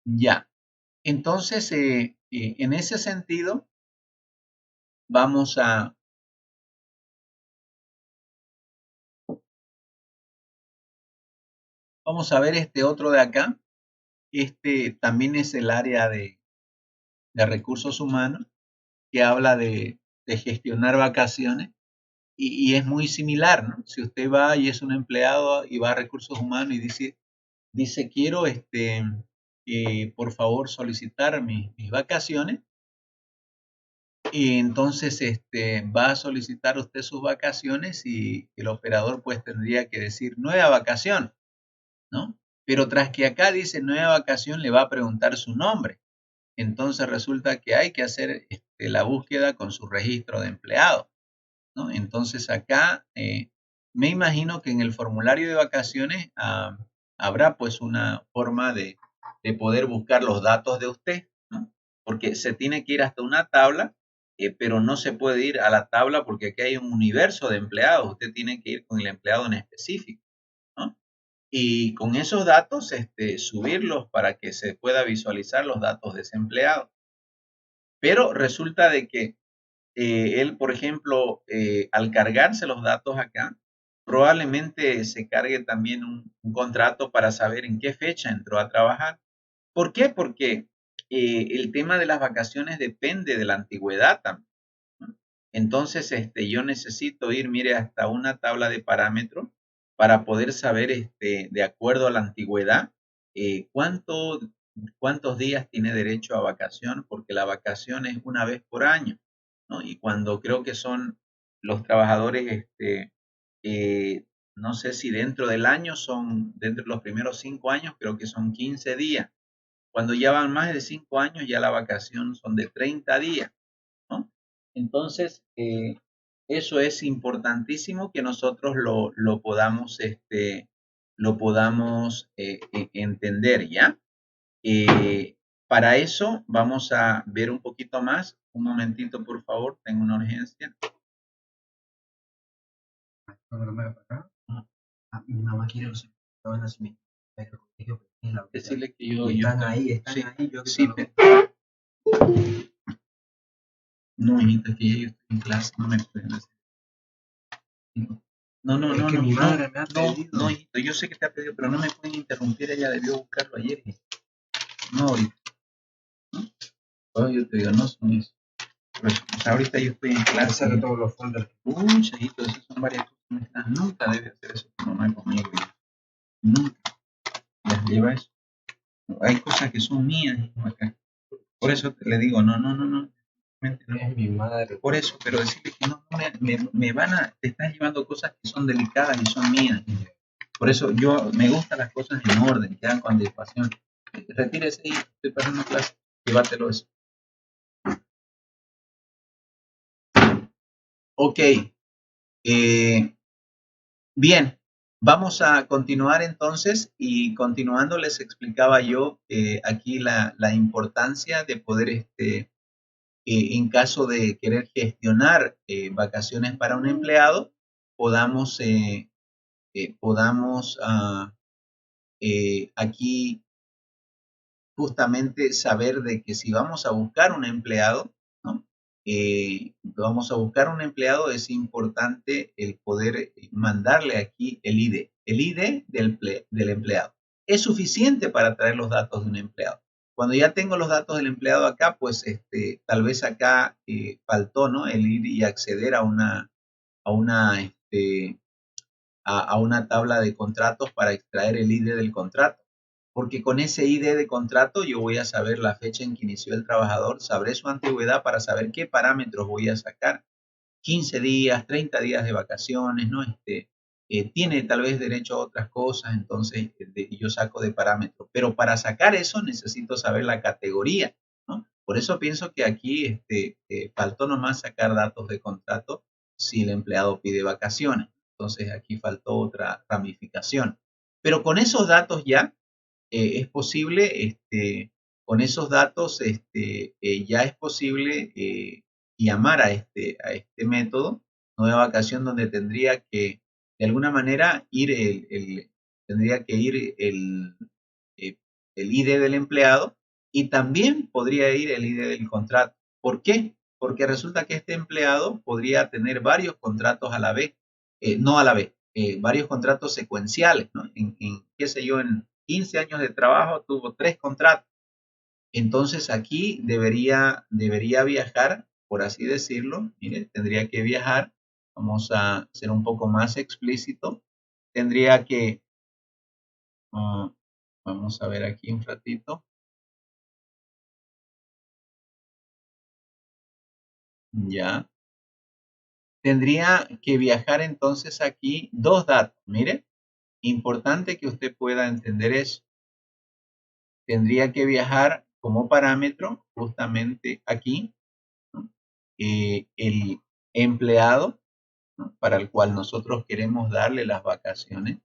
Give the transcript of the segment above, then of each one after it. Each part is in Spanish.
Ya. Entonces, en ese sentido, vamos a, vamos a ver este otro de acá. Este también es el área de recursos humanos, que habla de gestionar vacaciones y es muy similar, ¿no? Si usted va y es un empleado y va a recursos humanos y dice quiero, por favor, solicitar mis vacaciones, y entonces va a solicitar usted sus vacaciones y el operador pues tendría que decir nueva vacación, ¿no? Pero tras que acá dice nueva vacación, le va a preguntar su nombre. Entonces resulta que hay que hacer la búsqueda con su registro de empleado, ¿no? Entonces acá me imagino que en el formulario de vacaciones habrá pues una forma de poder buscar los datos de usted, ¿no? Porque se tiene que ir hasta una tabla, pero no se puede ir a la tabla porque aquí hay un universo de empleados. Usted tiene que ir con el empleado en específico, ¿no? Y con esos datos subirlos para que se pueda visualizar los datos de ese empleado. Pero resulta de que él, por ejemplo, al cargarse los datos acá, probablemente se cargue también un contrato para saber en qué fecha entró a trabajar. ¿Por qué? Porque el tema de las vacaciones depende de la antigüedad también, ¿no? Entonces, yo necesito ir, mire, hasta una tabla de parámetros para poder saber, de acuerdo a la antigüedad, cuántos días tiene derecho a vacación, porque la vacación es una vez por año, ¿no? Y cuando creo que son los trabajadores, eh, no sé si dentro del año son, dentro de los primeros 5 años, creo que son 15 días. Cuando ya van más de 5 años, ya la vacación son de 30 días, ¿no? Entonces, eso es importantísimo que nosotros lo podamos entender, ¿ya? Para eso vamos a ver un poquito más. Un momentito, por favor, tengo una urgencia. Mi mamá quiere los certificados de nacimiento del colegio, pero tiene la decirle que yo están ahí, sí, yo sí, no, hijita, que ya yo estoy en clase, no me pueden hacer. No, no, no, no, mi madre me ha pedido. No, hijito, yo sé que te ha pedido, pero no me pueden interrumpir, ella debió buscarlo ayer. No, ahorita, ¿no? Oh, yo te digo, no son eso. Pues, o sea, ahorita yo estoy en clase. Hacer todos los folders. Uy, hijito, esas son varias cosas. Nunca debe hacer eso tu mamá conmigo. Nunca las lleva eso. Hay cosas que son mías, hijo, acá. Por eso le digo, no, no, no, no. No. Es mi madre. Por eso, pero decirle que no, me van a, te estás llevando cosas que son delicadas y son mías. Por eso yo me gustan las cosas en orden, que hagan con anticipación. Retírese y estoy pasando clase, llévatelo eso. Ok, bien, vamos a continuar entonces y continuando les explicaba yo aquí la importancia de poder, en caso de querer gestionar vacaciones para un empleado, podamos, podamos aquí justamente saber de que si vamos a buscar un empleado, ¿no? Vamos a buscar un empleado, es importante el poder mandarle aquí el ID del empleado. Es suficiente para traer los datos de un empleado. Cuando ya tengo los datos del empleado acá, pues tal vez acá faltó, ¿no? El ir y acceder a una, a una tabla de contratos para extraer el ID del contrato. Porque con ese ID de contrato yo voy a saber la fecha en que inició el trabajador, sabré su antigüedad para saber qué parámetros voy a sacar. 15 días, 30 días de vacaciones, ¿no? Tiene tal vez derecho a otras cosas, entonces yo saco de parámetros. Pero para sacar eso necesito saber la categoría, ¿no? Por eso pienso que aquí faltó nomás sacar datos de contrato si el empleado pide vacaciones. Entonces aquí faltó otra ramificación. Pero con esos datos ya es posible, con esos datos ya es posible llamar a este método nueva vacación donde tendría que de alguna manera ir tendría que ir el ID del empleado y también podría ir el ID del contrato. ¿Por qué? Porque resulta que este empleado podría tener varios contratos a la vez, no a la vez, varios contratos secuenciales, ¿no? Qué sé yo, en 15 años de trabajo tuvo 3 contratos. Entonces aquí debería viajar, por así decirlo. Mire, tendría que viajar. Vamos a ser un poco más explícito. Tendría que, ah, vamos a ver aquí un ratito. Ya. Tendría que viajar entonces aquí dos datos. Mire, importante que usted pueda entender eso. Tendría que viajar como parámetro justamente aquí, ¿no? El empleado, ¿no?, para el cual nosotros queremos darle las vacaciones.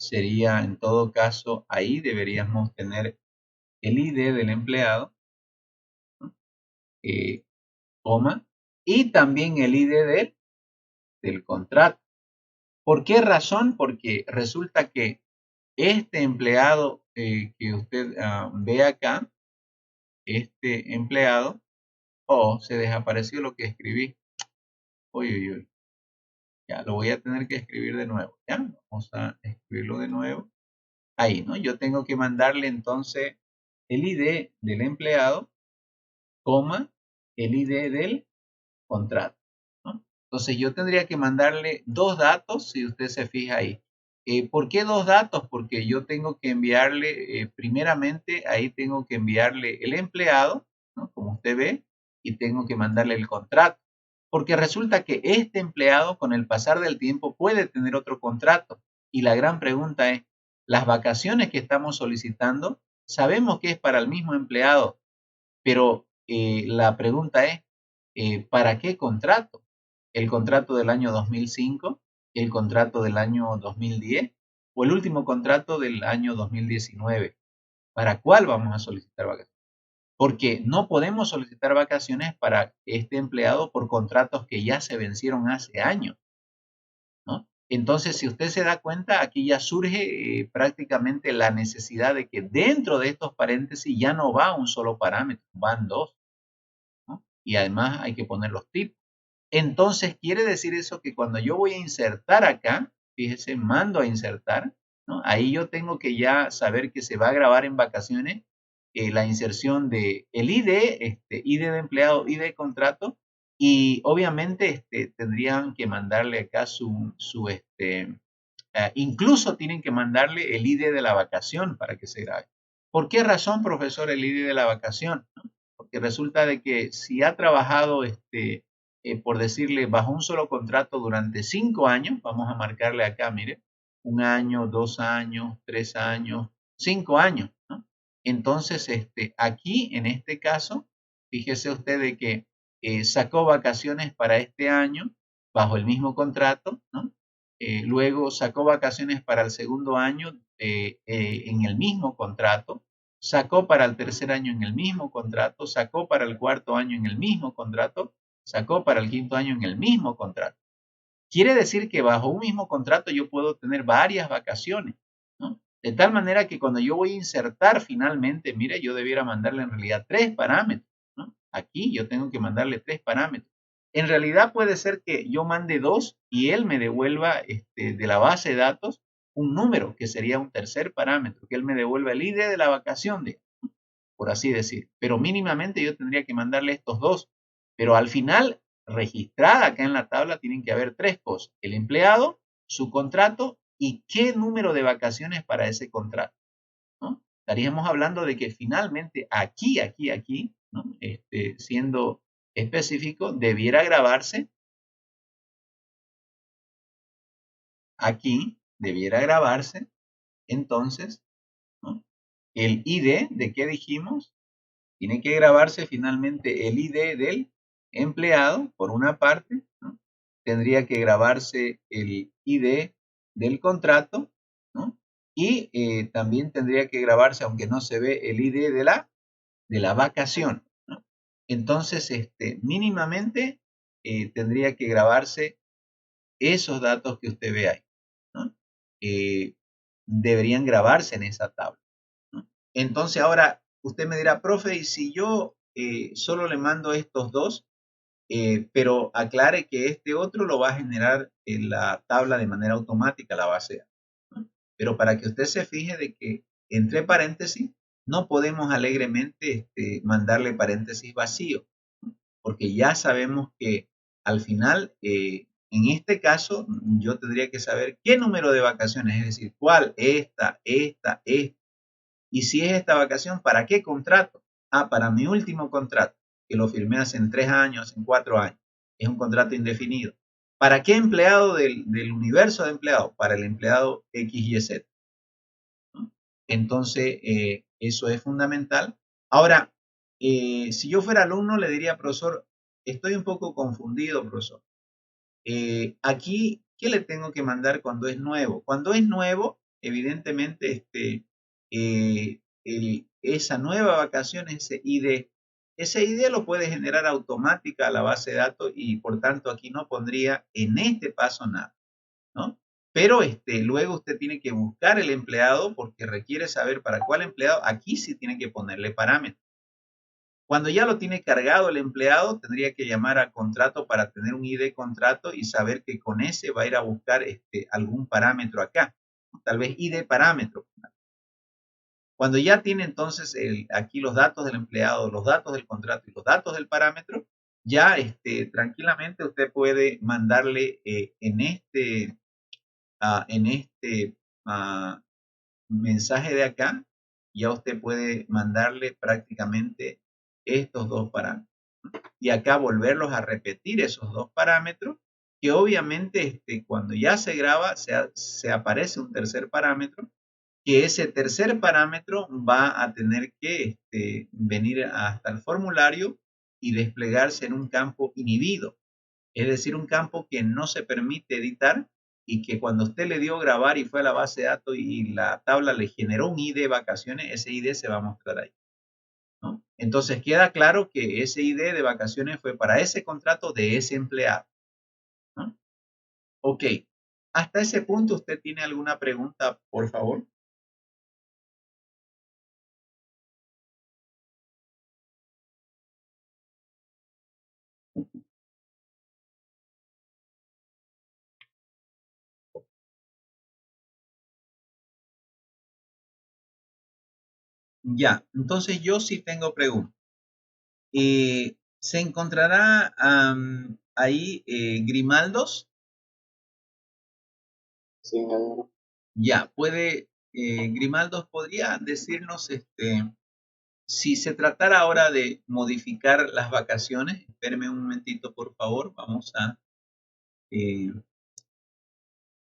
Sería en todo caso, ahí deberíamos tener el ID del empleado, ¿no?, coma, y también el ID del contrato. ¿Por qué razón? Porque resulta que este empleado que usted ve acá, este empleado, se desapareció lo que escribí. Uy, uy, uy. Ya, lo voy a tener que escribir de nuevo. Ya, vamos a escribirlo de nuevo. Ahí, ¿no? Yo tengo que mandarle entonces el ID del empleado, coma, el ID del contrato, ¿no? Entonces yo tendría que mandarle dos datos, si usted se fija ahí. ¿Por qué dos datos? Porque yo tengo que enviarle, primeramente, ahí tengo que enviarle el empleado, ¿no?, como usted ve, y tengo que mandarle el contrato. Porque resulta que este empleado, con el pasar del tiempo, puede tener otro contrato. Y la gran pregunta es, las vacaciones que estamos solicitando, sabemos que es para el mismo empleado, pero la pregunta es, ¿para qué contrato? ¿El contrato del año 2005? ¿El contrato del año 2010? ¿O el último contrato del año 2019? ¿Para cuál vamos a solicitar vacaciones? Porque no podemos solicitar vacaciones para este empleado por contratos que ya se vencieron hace años, ¿no? Entonces, si usted se da cuenta, aquí ya surge prácticamente la necesidad de que dentro de estos paréntesis ya no va un solo parámetro, van dos, ¿no? Y además hay que poner los tipos. Entonces, quiere decir eso que cuando yo voy a insertar acá, fíjese, mando a insertar, ¿no? Ahí yo tengo que ya saber que se va a grabar en vacaciones la inserción de el ID, ID de empleado, ID de contrato, y obviamente tendrían que mandarle acá incluso tienen que mandarle el ID de la vacación para que se grabe. ¿Por qué razón, profesor, el ID de la vacación? ¿No? Porque resulta de que si ha trabajado, por decirle, bajo un solo contrato durante 5 años, vamos a marcarle acá, mire, 1 año, 2 años, 3 años, 5 años, ¿no? Entonces, aquí, en este caso, fíjese usted de que sacó vacaciones para este año bajo el mismo contrato, ¿no? Luego sacó vacaciones para el segundo año en el mismo contrato, sacó para el tercer año en el mismo contrato, sacó para el cuarto año en el mismo contrato, sacó para el quinto año en el mismo contrato. Quiere decir que bajo un mismo contrato yo puedo tener varias vacaciones, ¿no? De tal manera que cuando yo voy a insertar finalmente, mire, yo debiera mandarle en realidad 3 parámetros, ¿no? Aquí yo tengo que mandarle 3 parámetros. En realidad puede ser que yo mande 2 y él me devuelva de la base de datos un número, que sería un tercer parámetro, que él me devuelva el ID de la vacación, por así decir. Pero mínimamente yo tendría que mandarle estos dos. Pero al final, registrada acá en la tabla, tienen que haber 3 cosas: el empleado, su contrato y qué número de vacaciones para ese contrato, ¿no? Estaríamos hablando de que finalmente aquí, ¿no?, siendo específico, debiera grabarse aquí, debiera grabarse entonces, ¿no?, el ID de qué dijimos. Tiene que grabarse finalmente el ID del empleado, por una parte, ¿no? Tendría que grabarse el ID del contrato, ¿no? Y también tendría que grabarse, aunque no se ve, el ID de la vacación, ¿no? Entonces, mínimamente tendría que grabarse esos datos que usted ve ahí, ¿no? Eh, Deberían grabarse en esa tabla, ¿no? Entonces ahora usted me dirá, profe, ¿y si yo solo le mando estos dos, pero aclare que este otro lo va a generar en la tabla de manera automática, la base de datos, ¿no? Pero para que usted se fije de que entre paréntesis no podemos alegremente mandarle paréntesis vacío, porque ya sabemos que al final, en este caso, yo tendría que saber qué número de vacaciones, es decir, cuál, esta. Y si es esta vacación, ¿para qué contrato? Ah, para mi último contrato, que lo firmé hace 3 años, en 4 años. Es un contrato indefinido. ¿Para qué empleado del universo de empleados? Para el empleado XYZ, ¿no? Entonces, eso es fundamental. Ahora, si yo fuera alumno, le diría, profesor, estoy un poco confundido, profesor. Aquí, ¿qué le tengo que mandar cuando es nuevo? Cuando es nuevo, evidentemente, esa nueva vacación, ese ID lo puede generar automática a la base de datos y por tanto aquí no pondría en este paso nada, ¿no? Pero luego usted tiene que buscar el empleado porque requiere saber para cuál empleado, aquí sí tiene que ponerle parámetros. Cuando ya lo tiene cargado el empleado, tendría que llamar a contrato para tener un ID contrato y saber que con ese va a ir a buscar algún parámetro acá, tal vez ID parámetro. Cuando ya tiene entonces aquí los datos del empleado, los datos del contrato y los datos del parámetro, ya tranquilamente usted puede mandarle en este mensaje de acá, ya usted puede mandarle prácticamente estos dos parámetros. Y acá volverlos a repetir esos dos parámetros, que obviamente cuando ya se graba se aparece un tercer parámetro, que ese tercer parámetro va a tener que venir hasta el formulario y desplegarse en un campo inhibido, es decir, un campo que no se permite editar y que cuando usted le dio grabar y fue a la base de datos y la tabla le generó un ID vacaciones, ese ID se va a mostrar ahí, ¿no? Entonces queda claro que ese ID de vacaciones fue para ese contrato de ese empleado, ¿no? Ok, hasta ese punto, ¿usted tiene alguna pregunta, por favor? Ya, entonces yo sí tengo preguntas. ¿Se encontrará ahí Grimaldos? Sí, Ya, Grimaldos, ¿podría decirnos si se tratara ahora de modificar las vacaciones? Espéreme un momentito, por favor. Vamos a